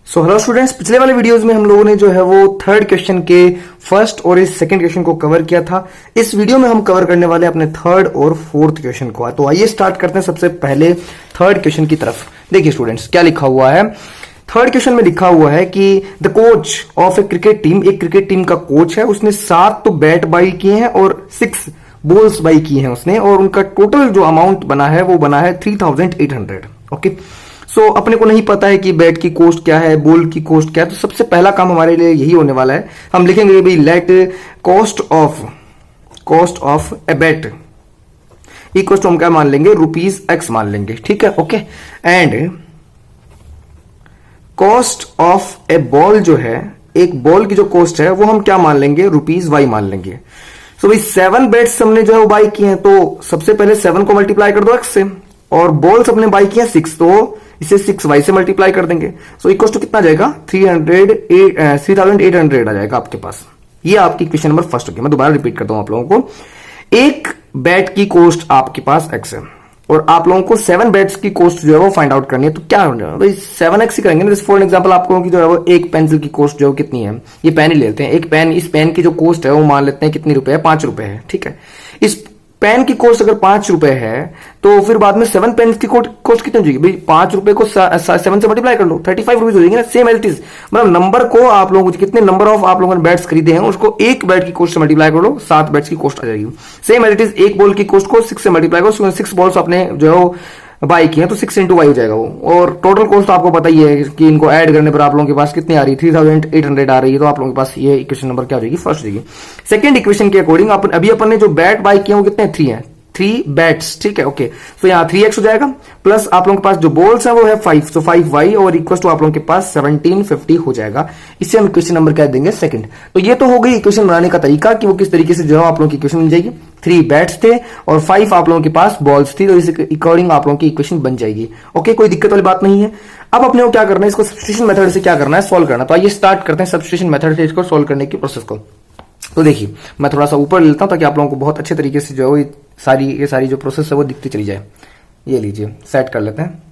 So hello students, पिछले वाले videos में हम लोगों ने जो है वो थर्ड क्वेश्चन के फर्स्ट और इस सेकंड क्वेश्चन को कवर किया था। इस वीडियो में हम कवर करने वाले अपने थर्ड और फोर्थ क्वेश्चन को। तो आइए स्टार्ट करते हैं सबसे पहले थर्ड क्वेश्चन की तरफ। देखिए स्टूडेंट्स, क्या लिखा हुआ है। थर्ड क्वेश्चन में लिखा हुआ है कि the coach of A cricket team, एक क्रिकेट टीम का कोच है, उसने 7 तो बैट बाई किए हैं और 6 बॉल्स बाई किए हैं उसने, और उनका टोटल जो अमाउंट बना है वो बना है 3800। ओके, सो अपने को नहीं पता है कि बैट की कॉस्ट क्या है, बॉल की कॉस्ट क्या है। तो सबसे पहला काम हमारे लिए यही होने वाला है, हम लिखेंगे भाई let cost of a bat equal to हम क्या मान लेंगे, ₹X मान लेंगे। ठीक है, okay. And cost of a ball जो है, एक बॉल की जो कॉस्ट है वो हम क्या मान लेंगे, ₹Y मान लेंगे। सो भाई 7 बैट्स हमने जो है वो बाई किए हैं, तो सबसे पहले 7 को मल्टीप्लाई कर दो X से, और बॉल्स हमने बाई किए हैं 6, तो इसे 6Y से मल्टीप्लाई कर देंगे। सो इक्वल टू कितना जाएगा, 3800 आ जाएगा आपके पास। ये आपकी क्वेश्चन नंबर फर्स्ट होगी। मैं दोबारा रिपीट करता हूं आप लोगों को। एक बैट की कॉस्ट आपके पास X है और आप लोगों को 7 बैट्स की कॉस्ट जो है वो फाइंड आउट करनी है। तो क्या हो जाएगा भाई, 7X ही करेंगे ना। जैसे फॉर एग्जांपल आप लोगों की जो है वो एक पेंसिल की कॉस्ट जो है कितनी है, ये पेन ही लेते हैं। एक पेन, इस पेन की जो कॉस्ट है वो मान लेते हैं कितनी रुपए है, ₹5 है। ठीक है, इस पेन की कॉस्ट अगर ₹5 है तो फिर बाद में 7 पेन की कॉस्ट कितनी हो जाएगी भाई, ₹5 को 7 से मल्टीप्लाई कर लो, ₹35 हो जाएगी ना। सेम एज इट इज, मतलब नंबर को आप लोगों को कितने नंबर ऑफ आप लोगों ने बैट्स खरीदे हैं उसको एक बैट की कॉस्ट से मल्टीप्लाई कर लो, 7 बैट्स की कॉस्ट आ जाएगी। सेम एज इट इज, एक बॉल की कॉस्ट को 6 से मल्टीप्लाई करो, 6 बॉल्स अपने जो है बाई की है तो 6 × Y हो जाएगा वो। और टोटल कॉस्ट आपको पता ही है कि इनको ऐड करने पर आप लोगों के पास कितनी आ रही है, 3800 आ रही है। तो आप लोगों के पास ये इक्वेशन नंबर क्या हो जाएगी, फर्स्ट हो जाएगी। सेकंड इक्वेशन के अकॉर्डिंग अभी अपन ने जो बैट बाई किए वो कितने, 3 है, 3 बैट्स। ठीक है, ओके। तो यहाँ 3X हो जाएगा, प्लस आप लोगों के पास जो बॉल्स है वो है 5, तो 5Y, और इक्वल टू आप लोगों के पास 1750 हो जाएगा। इससे हम इक्वेशन नंबर क्या देंगे, सेकंड। तो ये तो हो गई इक्वेशन बनाने का तरीका कि वो किस तरीके से जो है आप लोगों की इक्वेशन बन जाएगी। 3 बैट्स थे और 5 आप लोगों के पास बॉल्स थी, तो इस अकॉर्डिंग आप लोगों की इक्वेशन बन जाएगी। ओके, कोई दिक्कत वाली बात नहीं है। अब अपने को क्या करना है, इसको सब्स्टिट्यूशन मेथड से क्या करना है, सॉल्व करना। तो आइए स्टार्ट करते हैं सब्स्टिट्यूशन मेथड से इसको सॉल्व करने की प्रोसेस को। तो देखिए, मैं थोड़ा सा ऊपर लेता हूं ताकि आप लोगों को बहुत अच्छे तरीके से जो है ये सारी जो प्रोसेस है वो दिखती चली जाए। ये लीजिए, सेट कर लेते हैं।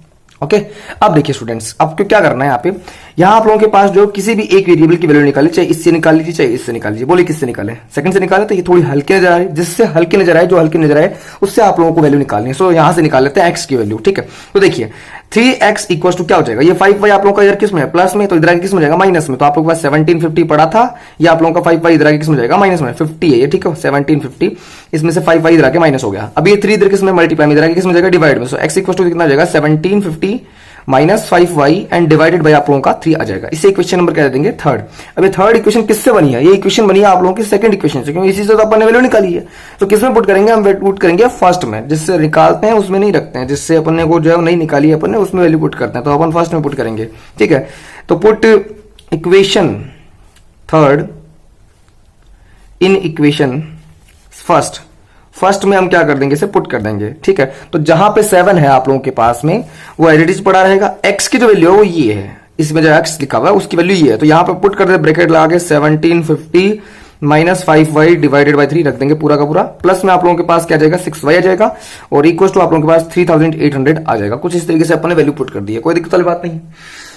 ओके, अब देखिए स्टूडेंट्स, आपको क्या करना है यहाँ आप लोगों के पास जो किसी भी एक वेरिएबल की वैल्यू निकाली, चाहे इससे निकाल लीजिए चाहे इससे निकाल लीजिए। बोले किससे निकाले, सेकंड से निकाले। तो ये थोड़ी हल्की नजर आ रही है, जिससे हल्की नजर आए, जो हल्की नजर आए उससे आप लोगों को वैल्यू निकालनी है। सो यहां से निकाल लेते हैं X की वैल्यू। ठीक है, तो देखिए 3X इक्वल टू क्या हो जाएगा, ये 5Y आप लोगों का इधर किस में है, प्लस में, तो इधर आगे किस में जाएगा, माइनस में। तो आप लोगों के पास 1750 पड़ा था, ये आप लोगों का 5Y इधर आगे किस में जाएगा, माइनस में। 50 है ये, ठीक है, 1750 इसमें से 5Y इधर आके माइनस हो गया। अब ये 3 इधर किस में, मल्टीप्लाई में, इधर आगे किस में जाएगा, डिवाइड में। सो X इक्वल टू कितना हो जाएगा, 1750 minus 5Y and divided by आप लोगों का 3 आ जाएगा। इसे इक्वेशन नंबर क्या देंगे, थर्ड। अब ये थर्ड इक्वेशन किससे बनी है, ये इक्वेशन बनी है आप लोगों की सेकंड इक्वेशन से, क्योंकि इसी से तो अपन ने वैल्यू निकाली है। तो किसमें पुट करेंगे, हम पुट करेंगे फर्स्ट में। जिससे निकालते हैं उसमें नहीं रखते हैं, जिससे अपन ने को जो है नहीं निकाली है अपन ने उसमें वैल्यू पुट करते हैं। तो अपन फर्स्ट में पुट करेंगे। ठीक है, तो put equation third in equation first में हम क्या कर देंगे, इसे पुट कर देंगे। ठीक है, तो जहां पे 7 है आप लोगों के पास में वो एज इट इज पड़ा रहेगा। X की जो वैल्यू है वो ये है, इसमें जो X लिखा हुआ है उसकी वैल्यू ये है। तो यहां पे पुट कर दे, ब्रैकेट लगा के 1750 माइनस 5Y डिवाइडेड बाय 3 रख देंगे पूरा का पूरा। प्लस में आप लोगों के पास क्या जाएगा, 6Y आ जाएगा, और इक्वल टू आप लोगों के पास 3800 आ जाएगा। कुछ इस तरीके से अपन ने वैल्यू पुट कर दी है, कोई दिक्कत वाली बात नहीं।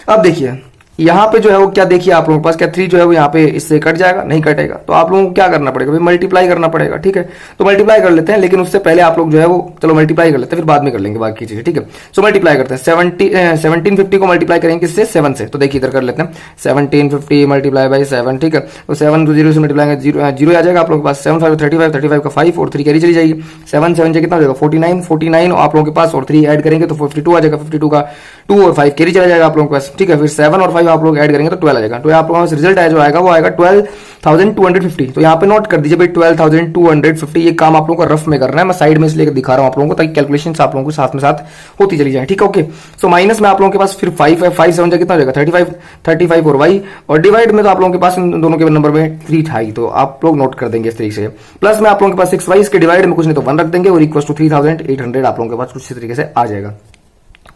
अब देखिए यहां पे जो है वो क्या, देखिए आप लोगों के पास क्या 3 जो है वो यहाँ पे इससे कट जाएगा, नहीं कटेगा। तो आप लोगों को क्या करना पड़ेगा भाई, मल्टीप्लाई करना पड़ेगा। ठीक है, तो मल्टीप्लाई कर लेते हैं, लेकिन उससे पहले आप लोग जो है वो चलो मल्टीप्लाई कर लेते हैं, फिर बाद में कर लेंगे बाकी चीजें। ठीक है, सो मल्टीप्लाई करते हैं। 1750 को मल्टीप्लाई करेंगे किससे, 7 से। तो देखिए इधर कर लेते हैं, 1750 मल्टीप्लाई बाई 7। ठीक है, तो 7 को 0 से मल्टीप्लाई 0 आ जाएगा आप लोगों के पास। 7 5 35 का 5 और 3 कैरी चली जाएगी। 7 7 से कितना हो जाएगा, 49 आप लोगों के पास, और 3 ऐड करेंगे तो 52 आ जाएगा। 52 का 2 और 5 कैरी चला जाएगा आप लोगों के पास। ठीक है, फिर 7 और 5 आप लोग ऐड करेंगे तो 12 आ जाएगा। तो आप लोगों का रिजल्ट जो आएगा वो आएगा 12,250। तो यहाँ पे नोट कर दीजिए भाई 12,250। ये काम आप लोगों को रफ में करना है, मैं साइड में इसलिए दिखा रहा हूं आप लोगों को ताकि कैलकुलेशन आप लोगों को साथ में साथ होती चली जाए। ठीक है, ओके। सो माइनस में आप लोगों के पास फिर 5 है, 5 7 कितना हो जाएगा, 35 और Y, और डिवाइड में तो आप लोगों के पास इन दोनों के नंबर में 3 था ही, तो आप लोग नोट कर देंगे इस तरीके से। प्लस में आप लोगों के पास 6Y, इसके डिवाइड में कुछ नहीं तो 1 रख देंगे, और इक्वल टू 3800 आप लोगों के पास कुछ इस तरीके से आ जाएगा।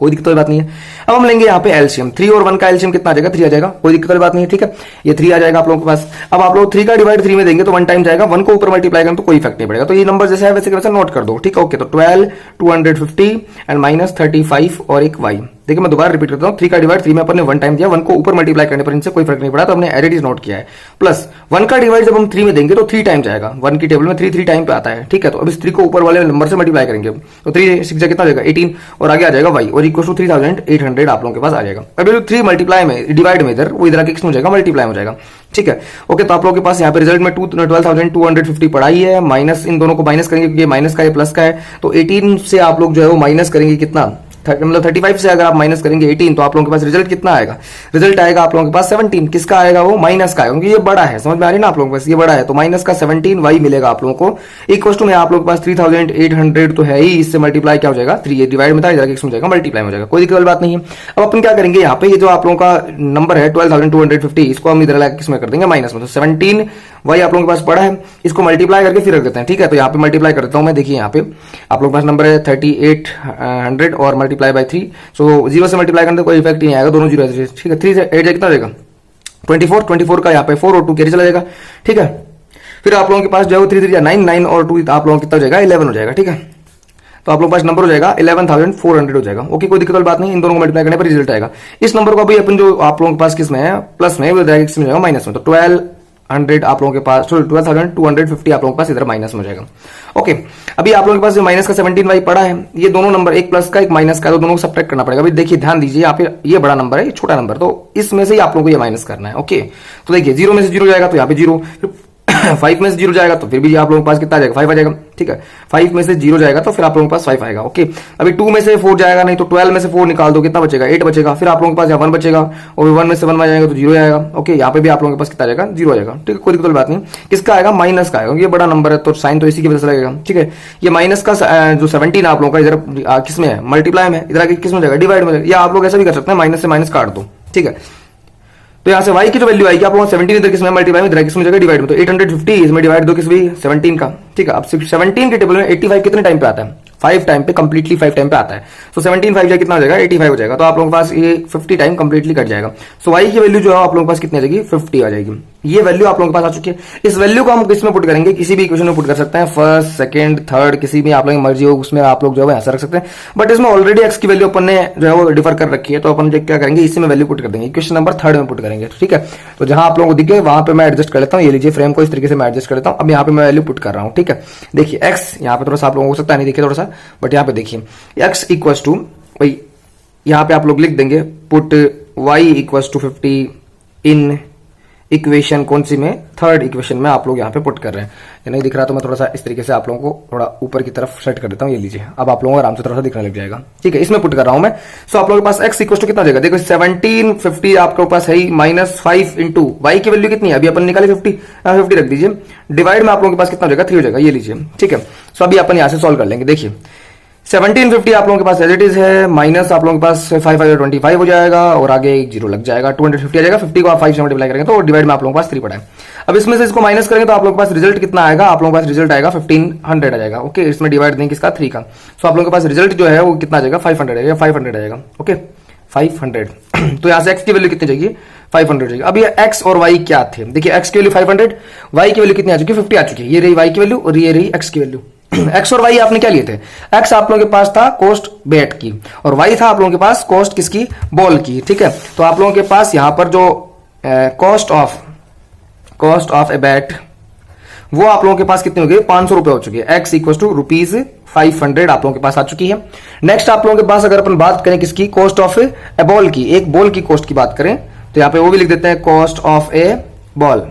कोई दिक्कत वाली बात नहीं है। अब हम लेंगे यहाँ पे एलसीएम, 3 और 1 का एलसीएम कितना आ जाएगा, 3 आ जाएगा। कोई दिक्कत वाली बात नहीं है, ठीक है, ये 3 आ जाएगा आप लोगों के पास। अब आप लोग 3 का डिवाइड 3 में देंगे तो 1 टाइम जाएगा, 1 को ऊपर मल्टीप्लाई करें तो कोई इफेक्ट नहीं पड़ेगा। तो ये नंबर जैसे है वैसे नोट कर दो, ठीक है, ओके। तो 12,250 एंड माइनस 35 और एक Y। देखिए मैं दोबारा रिपीट करता हूँ, 3 का डिवाइड 3 में अपन ने 1 टाइम दिया, 1 को ऊपर मल्टीप्लाई करने पर इनसे कोई फर्क नहीं पड़ा, तो हमने एज इट इज नोट किया है। प्लस 1 का डिवाइड जब हम 3 में देंगे तो 3 टाइम जाएगा, 1 की टेबल में 3 टाइम पे आता है, ठीक है। तो अब इस 3 को ऊपर वाले नंबर से मल्टीप्लाई करेंगे तो 3 6 कितना हो जाएगा 18, और आगे आ जाएगा y और इक्वल टू 3800 आप लोगों के पास आ जाएगा। अब जो 3 मल्टीप्लाई में डिवाइड में इधर वो इधर आके किस में हो जाएगा, मल्टीप्लाई हो जाएगा, ठीक है। ओके, तो आप लोगों के पास यहाँ पे रिजल्ट में 12,250 पड़ा ही है, माइनस इन दोनों को माइनस करेंगे क्योंकि माइनस का है प्लस का है, तो 18 से आप लोग जो है वो माइनस करेंगे कितना, मतलब 35 से अगर आप माइनस करेंगे 18 तो आप लोगों के पास रिजल्ट कितना आएगा, रिजल्ट आएगा आप लोगों के पास 17। किसका आएगा, वो माइनस का आएगा, क्योंकि ये बड़ा है, समझ में आ रही है ना आप लोगों के पास, ये बड़ा है तो माइनस का 17 वाई मिलेगा आप लोगों को, इक्वल टू में आप लोगों के पास 3800 तो है ही, इससे मल्टीप्लाई क्या हो जाएगा, 3 ये डिवाइड में था, इधर हो जाएगा मल्टीप्लाई हो जाएगा, कोई दिक्कत वाली बात नहीं है। अब अपन क्या करेंगे, यहाँ पे ये जो आप लोगों का नंबर है 12,250 इसको हम इधर लाके किसमें कर देंगे, माइनस में, तो 17 वाई आप लोगों के पास पड़ा है, इसको मल्टीप्लाई करके फिर रख देते हैं, ठीक है। तो यहाँ पे मल्टीप्लाई कर देता हूं मैं, देखिए यहाँ पे आप लोगों के पास नंबर है 3800 और मल्टीप्लाई बाय 3, सो 0 से मल्टीप्लाई करने कोई इफेक्ट नहीं आएगा, दोनों 0 है, ठीक है। 3 से 8 कितना रहेगा 24 का यहाँ पे 4 और 2 कैरी चला जाएगा, ठीक है। फिर आप लोगों के पास जो है 3 3 9 9 और 2 आप लोगों को कितना हो जाएगा 11 हो जाएगा, ठीक है। तो आप लोगों के पास नंबर हो जाएगा 11,400 हो जाएगा, ओके, कोई दिक्कत वाली बात नहीं, इन दोनों को मल्टीप्लाई करने पर रिजल्ट आएगा। इस नंबर को अभी अपन जो आप लोगों के पास किस में है, प्लस में, वो किसमें जाएगा, माइनस में, तो 1200 आप लोगों के पास 12,250 आप लोगों के पास इधर माइनस में हो जाएगा, ओके। अभी आप लोगों के पास जो माइनस का 17 वाई पड़ा है, ये दोनों नंबर, एक प्लस का एक माइनस का, तो दोनों को सब्ट्रैक्ट करना पड़ेगा। अभी देखिए ध्यान दीजिए, यहाँ पे ये बड़ा नंबर है, ये छोटा नंबर, तो इसमें से ही आप लोगों को ये माइनस करना है, ओके। तो देखिए 0 में से 0 जाएगा तो यहाँ पे 0, 5 में से 0 जाएगा तो फिर भी आप लोगों के पास कितना आ जाएगा, 5 आ जाएगा, ठीक है। 5 में से 0 जाएगा तो फिर आप लोगों के पास 5 आएगा, ओके। अभी 2 में से 4 जाएगा नहीं, तो 12 में से 4 निकाल दो, कितना बचेगा, 8 बचेगा। फिर आप लोगों के पास यहाँ 1 बचेगा, और 1 में से 1 जाएगा तो 0 आएगा, ओके। यहाँ पे भी आप लोगों के पास कितना जाएगा, 0 आएगा, ठीक है, कोई दिक्कत बात नहीं। किसका आएगा, माइनस का आएगा, ये बड़ा नंबर है तो साइन तो इसी की वजह से लगेगा, ठीक है। ये माइनस का जो 17 आप लोगों का इधर किसमें है, मल्टीप्लाई में, इधर आगे किसमें जाएगा, डिवाइड में, या आप लोग ऐसा भी कर सकते हैं, माइनस से माइनस काट दो, ठीक है। तो यहाँ से y की जो वैल्यू आएगी आप लोगों 17 इधर किसमें मल्टीप्लाई में, इधर किसमें जाएगा, डिवाइड में, तो 850 इसमें डिवाइड दो किस भी 17 का, ठीक है। अब 17 के टेबल में 85 कितने टाइम पे आता है, 5 टाइम पे, कंप्लीटली 5 टाइम पे आता है, तो 17 5 कितना हो जाएगा 85 हो जाएगा, तो आप लोगों के पास ये 50 टाइम कंप्लीटली कट जाएगा। सो y की वैल्यू जो है आप लोगों के पास कितनी आ जाएगी, 50 आ जाएगी। ये वैल्यू आप लोगों के पास आ चुकी है। इस वैल्यू को हम किसमें पुट करेंगे, किसी भी इक्वेशन में पुट कर सकते हैं, फर्स्ट सेकंड थर्ड, किसी भी आप लोगों की मर्जी हो उसमें आप लोग जो है ऐसा रख सकते हैं, बट इसमें ऑलरेडी x की वैल्यू अपन ने जो है वो डिफर कर रखी है, तो अपन क्या करेंगे, इसी में वैल्यू पुट कर देंगे, इक्वेशन नंबर 3 में पुट करेंगे, ठीक है। तो जहां आप लोगों को दिखे वहां पे मैं एडजस्ट कर लेता हूं, ये लीजिए फ्रेम को इस तरीके से मैं एडजस्ट कर लेता हूं। अब यहाँ पे मैं वैल्यू पुट कर रहा हूं, ठीक है। देखिए x यहाँ पे थोड़ा सा आप लोगों को हो सकता है नहीं दिखे थोड़ा सा, बट यहाँ पे देखिए x इक्वल टू, भाई यहाँ पे आप लोग लिख देंगे put y equal to 50 in equation कौन सी में, थर्ड इक्वेशन में आप लोग यहाँ पे पुट कर रहे हैं। ये नहीं दिख रहा तो मैं थोड़ा सा इस तरीके से आप लोगों को थोड़ा ऊपर की तरफ सेट कर देता हूँ, ये लीजिए, अब आप लोगों को आराम से थोड़ा सा दिखने लग जाएगा, ठीक है। इसमें पुट कर रहा हूं मैं। सो आप लोगों के पास x इक्वल टू कितना जाएगा, देखो 1750 आपके पास है माइनस 5 इंटू y की वैल्यू कितनी है, अभी अपन निकाले 50 रख दीजिए, डिवाइड में आप लोगों के पास कितना हो जाएगा, 3 हो जाएगा, ये लीजिए, ठीक है। सो अभी अपन यहाँ से सॉल्व कर लेंगे। देखिए 1750 आप लोगों के पास एज इट इज है, माइनस आप लोगों के पास 5 हो जाएगा, और आगे एक 0 लग जाएगा, 250 आ जाएगा, 50 को आप 5 से मल्टीप्लाई करेंगे तो डिवाइड में आप लोगों के पास 3 पड़ा है। अब इसमें से इसको माइनस करेंगे तो आप लोगों के पास रिजल्ट कितना आएगा, आप लोगों के पास रिजल्ट आएगा 1500 आ जाएगा, ओके। इसमें डिवाइड देंगे किसका, 3 का, सो आप लोगों के पास रिजल्ट जो है वो कितना आ जाएगा, 500 आएगा, 500 आएगा, ओके 500। तो यहाँ से x की वैल्यू कितनी जाएगी, 500 जाएगी। अब ये x और y क्या थे, देखिए x की वैल्यू 500, y की वैल्यू कितनी आ चुकी है, 50 आ चुकी है, ये रही y की वैल्यू और ये रही x की वैल्यू। x और y आपने क्या लिए थे, x आप लोगों के पास था कॉस्ट बैट की, और y था आप लोगों के पास कॉस्ट किसकी, बॉल की, ठीक है। तो आप लोगों के पास यहां पर जो कॉस्ट ऑफ ए बैट वो आप लोगों के पास कितनी हो गई, 500 रुपए हो चुकी है, x इक्वल टू ₹500 आप लोगों के पास आ चुकी है। नेक्स्ट आप लोगों के पास अगर अपन बात करें किसकी, कॉस्ट ऑफ ए बॉल की, एक बॉल की कॉस्ट की बात करें तो यहाँ पे वो भी लिख देते हैं, कॉस्ट ऑफ ए बॉल,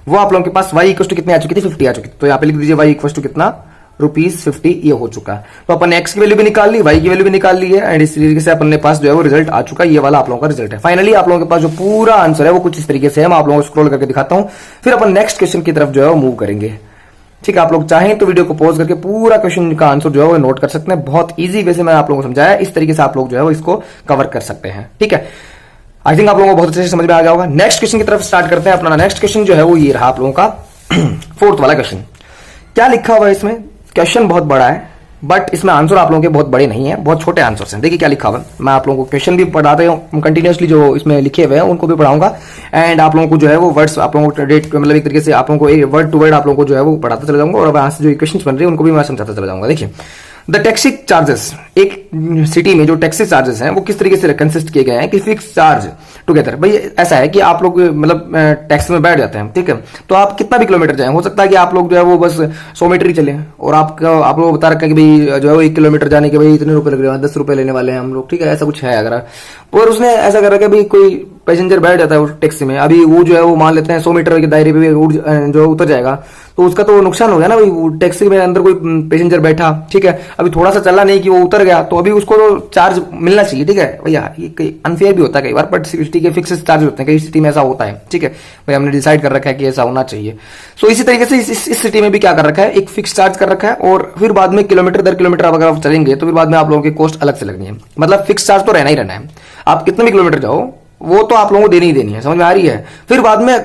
वो आप लोगों के पास y इक्वल टू कितनी आ चुकी थी, 50 आ चुकी थी, तो यहाँ पे लिख दीजिए y इक्वल टू कितना, ₹50 ये हो चुका है। तो अपन x की वैल्यू भी निकाल ली, y की वैल्यू भी निकाल ली है, एंड इस तरीके से अपन के पास जो है वो रिजल्ट आ चुका है, ये वाला आप लोगों का रिजल्ट है। फाइनली आप लोगों के पास जो पूरा आंसर है वो कुछ इस तरीके से है, मैं आप लोगों को स्क्रॉल करके दिखाता हूं, फिर अपन नेक्स्ट क्वेश्चन की तरफ जो है वो मूव करेंगे, ठीक है। आप लोग चाहें तो वीडियो को पॉज करके पूरा क्वेश्चन का आंसर जो है वो नोट कर सकते हैं, बहुत ईजी वे से मैंने आप लोगों को समझाया, इस तरीके से आप लोग जो है वो इसको कवर कर सकते हैं, ठीक है। आई थिंक आप लोगों को बहुत अच्छे से समझ में आ गया होगा। नेक्स्ट क्वेश्चन की तरफ स्टार्ट करते हैं। अपना नेक्स्ट क्वेश्चन जो है वो ये रहा आप लोगों का 4th वाला क्वेश्चन। क्या लिखा हुआ है इसमें, क्वेश्चन बहुत बड़ा है बट इसमें आंसर आप लोगों के बहुत बड़े नहीं है, बहुत छोटे आंसर्स हैं। देखिए क्या लिखा हुआ है, मैं आप लोगों को क्वेश्चन भी पढ़ाते हूँ कंटिन्यूअसली, जो इसमें लिखे हुए हैं उनको भी पढ़ाऊंगा, एंड आप लोगों को जो है वो वर्ड्स आप लोगों को डेट मतलब एक तरीके से आप लोगों को वर्ड टू वर्ड आप लोगों को जो है वो पढ़ाता चला जाऊंगा, और वहां से जो इक्वेशंस बन रही है उनको भी मैं समझाता चला जाऊंगा। देखिए द टैक्सी चार्जेस, एक सिटी में जो टैक्सी चार्जेस हैं वो किस तरीके से कंसिस्ट किए गए हैं कि फिक्स चार्ज टुगेदर। भाई ऐसा है कि आप लोग मतलब टैक्सी में बैठ जाते हैं, ठीक है, तो आप कितना भी किलोमीटर जाएं, हो सकता है कि आप लोग जो है वो बस 100 मीटर ही चले और आप लोग बता रखा है कि भाई जो है वो 1 किलोमीटर जाने के भाई इतने रुपए लग रहे हैं, 10 रुपए लेने वाले हैं हम लोग, ठीक है, ऐसा कुछ है अगर। और उसने ऐसा कर रखा है भाई कोई पैसेंजर बैठ जाता है उस टैक्सी में, अभी वो जो है वो मान लेते हैं 100 मीटर के दायरे पे जो उतर जाएगा, तो उसका तो नुकसान हो गया ना भाई। वो टैक्सी में अंदर कोई पैसेंजर बैठा, ठीक है, अभी थोड़ा सा चला नहीं कि वो उतर गया, तो अभी उसको तो चार्ज मिलना चाहिए, ठीक है भैया। ये अनफेयर भी होता है कई बार, बट सिटी के फिक्स चार्ज होते हैं, कई सिटी में ऐसा होता है, ठीक है भाई, हमने डिसाइड कर रखा है कि ऐसा होना चाहिए। सो इसी तरीके से इस सिटी में भी क्या कर रखा है, एक फिक्स चार्ज कर रखा है, और फिर बाद में किलोमीटर दर किलोमीटर अगर आप चलेंगे तो फिर बाद में आप लोगों की कॉस्ट अलग से लगनी है। मतलब फिक्स चार्ज तो रहना ही रहना है, आप कितने भी किलोमीटर जाओ वो तो आप लोगों को देनी ही देनी है, समझ में आ रही है। फिर बाद में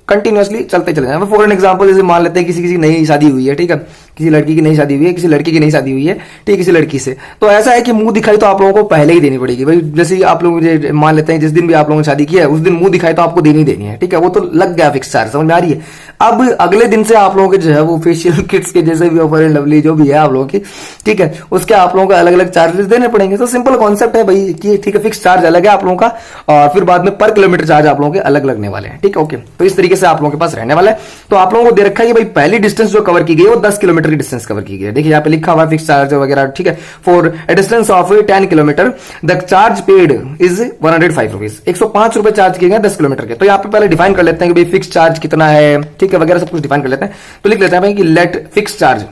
कंटिन्यूअसली चलते चले जाए। फॉर एन एग्जांपल जैसे मान लेते हैं किसी की नई शादी हुई है, ठीक है, किसी लड़की की नई शादी हुई है, किसी लड़की की नई शादी हुई है, ठीक है, किसी लड़की से, तो ऐसा है कि मुंह दिखाई तो आप लोगों को पहले ही देनी पड़ेगी भाई। जैसे आप लोग मान लेते हैं जिस दिन भी आप लोगों ने शादी की है उस दिन मुंह दिखाई तो आपको देनी देनी है, ठीक है, वो तो लग गया फिक्स चार्ज, समझ में आ रही है। अब अगले दिन से आप लोगों के जो है वो फेशियल किट्स के जैसे भी ऑफर लवली जो भी है आप लोगों की, ठीक है, उसके आप लोगों को अलग अलग चार्जेस देने पड़ेंगे। तो सिंपल कॉन्सेप्ट है भाई कि ठीक है फिक्स चार्ज अलग है आप लोगों का, और फिर बाद में पर किलोमीटर चार्ज आप लोगों के अलग लगने वाले हैं, ठीक है, ओके। तो इस तरीके से आप लोगों के पास रहने वाला है। तो आप लोगों को दे रखा है कि भाई पहली डिस्टेंस जो कवर की गई है वो 10 किलोमीटर की डिस्टेंस कवर की गई है। देखिए यहाँ पे लिखा हुआ है फिक्स चार्ज वगैरह, ठीक है, for a distance of 10 kilometre the charge paid is 105 rupees, 105 रुपए चार्ज किए गए 10 किलोमीटर के। तो यहाँ पे पहले डिफाइन कर लेते हैं कि भाई फिक्स चार्ज कितना है, ठीक है, वगैरह सब कुछ डिफाइन कर लेते हैं। तो लिख लेते हैं भाई कि let fix charge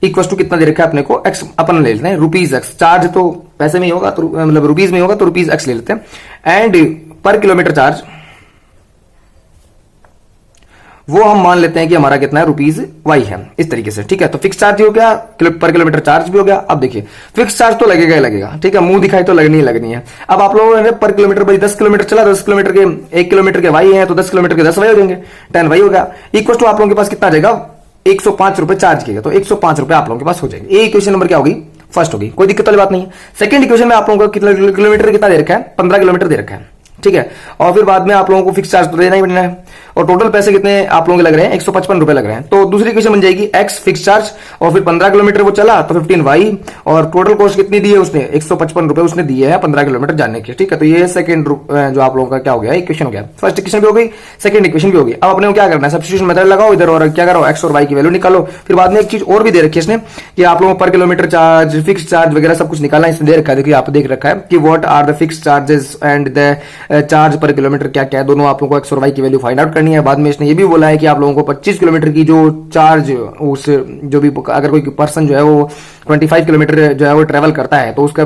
equal to कितना दे रखा है अपने को, एक्स अपन ले लेते हैं, रुपीज एक्स। चार्ज तो पैसे में ही होगा, तो मतलब रुपीज में होगा, तो रुपीज एक्स ले लेते हैं। एंड पर किलोमीटर चार्ज वो हम मान लेते हैं कि हमारा कितना है, रुपीज वाई है, इस तरीके से, ठीक है। तो फिक्स चार्ज हो गया, पर किलोमीटर चार्ज भी हो गया। अब देखिए फिक्स चार्ज तो लगेगा ही लगेगा, ठीक है, मुंह दिखाई तो लगनी ही लगनी है। अब आप लोगों ने पर किलोमीटर भाई 10 किलोमीटर चला, 10 किलोमीटर के 1 किलोमीटर के वाई है, तो 10 किलोमीटर के 10 वाई हो जाएंगे, 10 वाई हो गया। इक्वल टू आप लोगों के पास कितना आ जाएगा, 105 रुपए चार्ज किया, तो 105 रुपए आप लोगों के पास हो जाएंगे। ये इक्वेशन नंबर क्या होगी, फर्स्ट होगी, कोई दिक्कत वाली बात नहीं है। सेकंड इक्वेशन में आप लोगों को कितना किलोमीटर कितना दे रखा है, 15 किलोमीटर दे रखा है, ठीक है, और फिर बाद में आप लोगों को फिक्स चार्ज तो देना ही देना है, और टोटल पैसे कितने आप लोगों के लग रहे हैं, 155 रुपए लग रहे हैं। तो दूसरी इक्वेशन बन जाएगी एक्स फिक्स चार्ज, और फिर 15 किलोमीटर वो चला तो 15 वाई, और टोटल कॉस्ट कितनी दी है उसने, 155 रुपए उसने दिए है 15 किलोमीटर जाने के, ठीक है। तो ये सेकंड जो आप लोगों का क्या हो गया, इक्वेशन हो गया। फर्स्ट इक्वेशन भी हो गई, सेकंड इक्वेशन भी हो गई। अब अपने को क्या करना है, सब्स्टिट्यूशन मेथड लगाओ इधर, और क्या करो, एक्स और वाई की वैल्यू निकालो। फिर बाद में एक चीज और भी दे रखी है इसने कि आप लोगों को पर किलोमीटर चार्ज, फिक्स चार्ज वगैरह सब कुछ निकालना इसने दे रखा है। देखिए आप देख रखा है कि what are the fix charges and the charge per kilometre क्या क्या है, दोनों आप लोगों को एक्स और वाई की वैल्यू फाइंड आउट करनी है। बाद में इसने ये भी बोला है कि आप लोगों को 25 किलोमीटर की जो चार्ज, उस जो भी अगर कोई पर्सन जो है वो 25 किलोमीटर जो है वो ट्रेवल करता है, तो उसका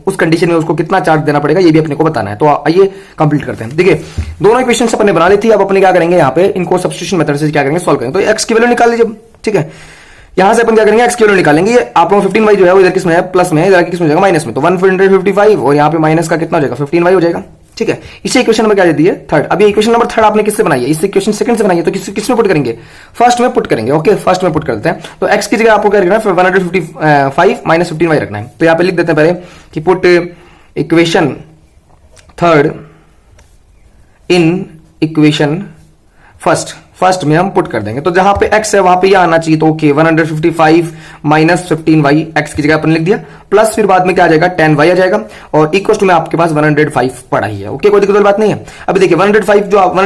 उस कंडीशन में उसको कितना चार्ज देना पड़ेगा ये भी अपने को बताना है। तो आइए कंप्लीट करते हैं। देखिए दोनों इक्वेशन अपने बना ली थी, अब अपने क्या करेंगे यहाँ पे इनको सब्स्टिट्यूशन मेथड से क्या करेंगे, सॉल्व करेंगे। तो एक्स की वैल्यू निकाल लीजिए, ठीक है, यहां से अपन क्या करेंगे, एक्स की वैल्यू निकालेंगे। आप लोग 15 वाई जो है वो इधर किस में है, प्लस में है, इधर किस में हो जाएगा, माइनस में। तो 155 और यहाँ पे माइनस का कितना हो जाएगा, 15 वाई हो जाएगा, ठीक है। इसी इक्वेशन में क्या दे दी है, थर्ड। अभी इक्वेशन नंबर थर्ड आपने किससे बनाई है, इस इक्वेशन सेकंड से बनाई है, तो किस में पुट करेंगे, फर्स्ट में पुट करेंगे, ओके, फर्स्ट में पुट करते हैं। तो एक्स की जगह आपको क्या रखना है, 155 माइनस 15 वाई रखना है। तो यहाँ पे लिख देते हैं पहले कि put equation third in equation first में हम पुट कर देंगे। तो जहां पे x है वहां पे ये आना चाहिए, तो ओके 155 माइनस 15y x की जगह अपन लिख दिया, प्लस फिर बाद में क्या आ जाएगा 10y आ जाएगा, और इक्वल टू में आपके पास 105 पड़ा ही है, ओके, कोई दिक्कत वाली बात नहीं है। अभी देखिए 155 जो आप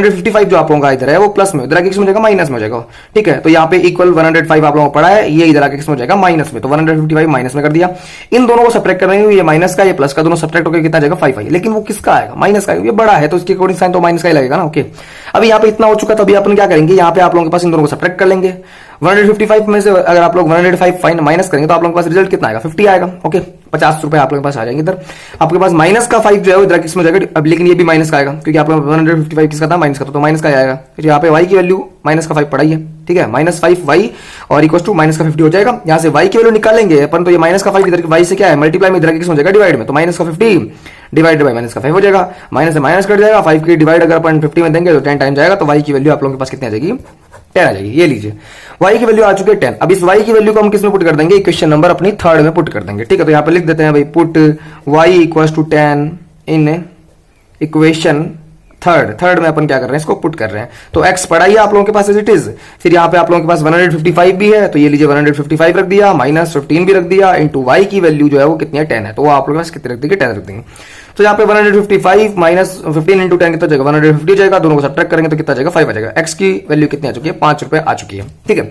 लोगों का इधर है वो प्लस में, इधर आके किस में हो जाएगा, माइनस में हो जाएगा, ठीक है। तो यहाँ पे इक्वल 105 आप लोगों को पड़ा है, ये इधर आके किस में हो जाएगा, माइनस में। तो 155 माइनस में कर दिया। इन दोनों को सब्ट्रैक्ट कर रहे हैं, ये माइनस का ये प्लस का, दोनों सब्ट्रैक्ट होकर कितना जाएगा 5y, लेकिन वो किसका आएगा, माइनस का, ये बड़ा है तो इसके अकॉर्डिंग साइन तो माइनस का ही लगेगा ना, ओके। अभी यहाँ पे इतना हो चुका, तो अभी अपन क्या करेंगे, यहाँ पे आप लोगों के पास इन दोनों को सब्ट्रैक्ट कर लेंगे। 155 में से अगर आप लोग 105 फाइन माइनस करेंगे तो आप लोगों के पास रिजल्ट कितना आएगा, 50 आएगा, ओके, 50 रुपए आप लोगों के पास आ जाएंगे। इधर आपके पास माइनस का 5 जो है इधर किसमें जाएगा, अब लेकिन ये भी माइनस का आएगा क्योंकि आप लोग 155 किसका था, माइनस का, तो माइनस का आएगा। फिर यहाँ पे y की वैल्यू माइनस का 5 पड़ा ही है, ठीक है, माइनस 5y और इक्वल टू माइनस का 50 हो जाएगा। यहाँ से y की वैल्यू निकालेंगे अपन, तो ये माइनस का 5 इधर y से क्या है, मल्टीप्लाई में इधर किस हो जाएगा, डिवाइड में, तो माइनस का 50 डिवाइड बाय माइनस का 5 हो जाएगा, माइनस से माइनस कट जाएगा, 5 की डिवाइड अगर अपन 50 में देंगे तो 10 टाइम जाएगा, तो y की वैल्यू आप लोगों के पास कितनी आ जाएगी, 10 आ जाएगी। ये लीजिए y की वैल्यू आ चुकी है 10। अब इस y की वैल्यू को हम किस में पुट कर देंगे, इक्वेशन नंबर अपनी थर्ड में पुट कर देंगे, ठीक है। तो यहाँ पे लिख देते हैं भाई put y equals to 10 in equation third में अपन क्या कर रहे हैं, इसको पुट कर रहे हैं। तो x पड़ा ही है आप लोगों के पास एज इट इज। फिर यहाँ पे आप लोगों के पास 155 भी है, तो ये लीजिए 155 रख दिया, माइनस 15 भी रख दिया, इंटू y की वैल्यू जो है वो कितनी है, 10 है। तो वो आप लोगों के पास कितने रख देंगे, 10 रख देंगे। तो यहाँ पे 155 माइनस 15 इंटू 10 कितना जाएगा, 150 जाएगा। दोनों को सब्ट्रैक्ट करेंगे तो कितना जाएगा, 5 आ जाएगा। x की वैल्यू कितनी आ चुकी है, 5 रुपए आ चुकी है। ठीक है,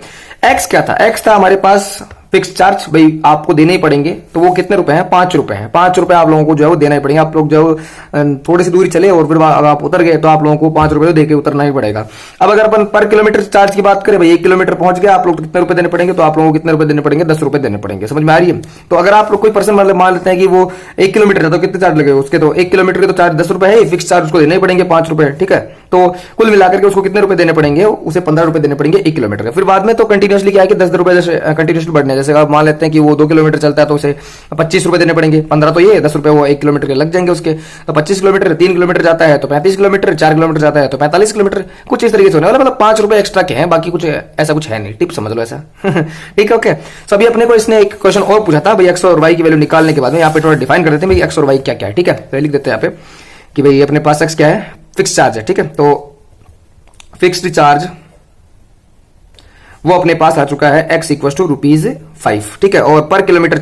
x क्या था, x था हमारे पास फिक्स चार्ज, भाई आपको देने ही पड़ेंगे। तो वो कितने रुपए हैं, 5 रुपए हैं। 5 रुपए आप लोगों को जो है वो देना ही पड़ेंगे। आप लोग जो थोड़ी सी दूरी चले और फिर अगर आप उतर गए तो आप लोगों को 5 रुपए देके उतरना ही पड़ेगा। अब अगर अपन पर किलोमीटर चार्ज की बात करें, भाई 1 किलोमीटर पहुंच गया, आप लोग कितने रुपए देने पड़ेंगे, तो आप लोगों को कितने रुपए देने पड़ेंगे, 10 रुपए देने पड़ेंगे। समझ में आ रही है। तो अगर आप लोग कोई पर्सन मतलब मान लेते हैं कि वो 1 किलोमीटर है, तो कितने चार्ज लगेगा उसके, तो 1 किलोमीटर के तो चार्ज 10 रुपए है, फिक्स चार्ज उसको देने ही पड़ेंगे 5 रुपए। ठीक है, तो कुल मिलाकर के उसको कितने रुपए देने पड़ेंगे, उसे 15 रुपए देने पड़ेंगे 1 किलोमीटर के। फिर बाद में तो कंटिन्यूसली क्या है कि 10 रुपए कंटिन्यूसली बढ़ने, जैसे आप मान लेते हैं कि वो 2 किलोमीटर चलता है तो उसे 25 रुपए देने पड़ेंगे। 15 तो ये 10 रुपए वो 1 किलोमीटर के लग जाएंगे उसके। तो 25 किलोमीटर, 3 किलोमीटर जाता है तो 35 किलोमीटर, 4 किलोमीटर जाता है तो 45 किलोमीटर, कुछ इस तरीके से होने वाला। मतलब 5 रुपए एक्स्ट्रा के हैं, बाकी कुछ ऐसा कुछ है नहीं। टिप समझ लो ऐसा। ठीक है, ओके। सो अभी अपने को इसने एक क्वेश्चन और पूछा था, भाई एक्स और वाई की वैल्यू निकालने के बाद में यहाँ पे थोड़ा डिफाइन कर देते हैं भाई एक्स और वाई क्या क्या है। ठीक है, तो लिख देते हैं यहाँ पे कि भाई अपने पास एक्स क्या है, फिक्स चार्ज है। ठीक है, तो फिक्स्ड चार्ज वो अपने पास आ चुका है x इक्वल टू ₹5। ठीक है, और पर किलोमीटर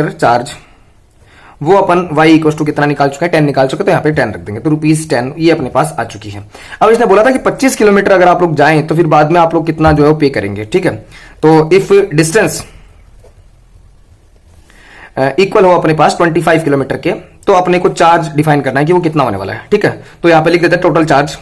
चार्ज वो अपन y इक्वल टू कितना निकाल चुका है, 10 निकाल चुके, तो यहाँ पे 10 रख देंगे। तो ₹10 ये अपने पास आ चुकी है। अब इसने बोला था कि 25 किलोमीटर अगर आप लोग जाएं तो फिर बाद में आप लोग कितना जो है वो पे करेंगे। ठीक है, तो इफ डिस्टेंस इक्वल हो अपने पास 25 किलोमीटर के, तो अपने को चार्ज डिफाइन करना है कि वो कितना होने वाला है। ठीक है, तो यहाँ पे लिख देते हैं टोटल चार्ज।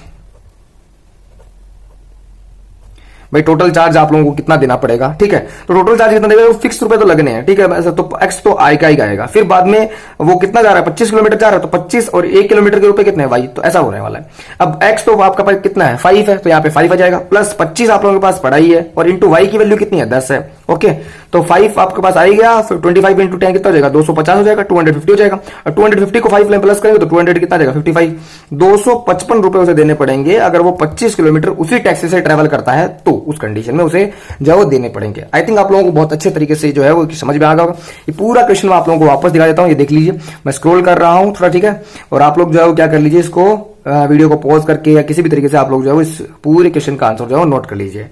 भाई टोटल चार्ज आप लोगों को कितना देना पड़ेगा। ठीक है, तो टोटल चार्ज कितना देगा, फिक्स रुपए तो लगने हैं। ठीक है, तो एक्स तो आएगा ही आएगा। फिर बाद में वो कितना जा रहा है, 25 किलोमीटर जा रहा है, तो 25 और 1 किलोमीटर के रुपए कितने हैं भाई, तो ऐसा होने वाला है। अब एक्स तो आपका पास कितना है, 5 है, तो यहाँ पे 5 आ जाएगा, प्लस 25 आप लोगों के पास पड़ा ही है, और इंटू वाई की वैल्यू कितनी है, 10 है। ओके, तो 5 आपके पास आ ही गया। फिर 25 इंटू 10 कितना हो जाएगा, 250 हो जाएगा, 250 हो जाएगा। और 250 को 5 प्लस करेंगे तो 200 कितना जाएगा, 55। 255 रुपए उसे देने पड़ेंगे अगर वो 25 किलोमीटर उसी टैक्सी से ट्रेवल करता है, तो उस कंडीशन में उसे जो वो देने पड़ेंगे। आई थिंक आप लोगों को बहुत अच्छे तरीके से जो है वो समझ में आ गया होगा। ये पूरा क्वेश्चन मैं आप लोगों को वापस दिखा देता हूं, ये देख लीजिए। मैं स्क्रॉल कर रहा हूं थोड़ा, ठीक है, और आप लोग जो है वो क्या कर लीजिए, इसको वीडियो को पॉज करके या किसी भी तरीके से आप लोग जो है इस पूरे क्वेश्चन का आंसर जो है नोट कर लीजिए।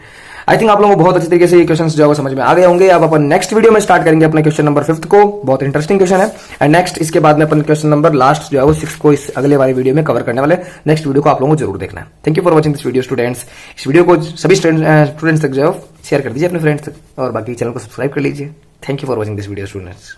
आई थिंक आप लोगों को बहुत अच्छे तरीके से ये क्वेश्चन जो है समझ में आ गए होंगे। अब अपन नेक्स्ट वीडियो में स्टार्ट करेंगे अपने क्वेश्चन नंबर 5 को। बहुत इंटरेस्टिंग क्वेश्चन है। एंड नेक्स्ट इसके बाद में अपन क्वेश्चन नंबर लास्ट जो है वो 6 को इस अगले वाले वीडियो में कवर करने वाले। नेक्स्ट वीडियो को आप लोगों को जरूर देखना है। Thank you for watching this video students. इस वीडियो को सभी स्टूडेंट्स तक जो है शेयर कर दीजिए अपने फ्रेंड्स तक, और बाकी चैनल को सब्सक्राइब कर लीजिए। Thank you for watching this video students.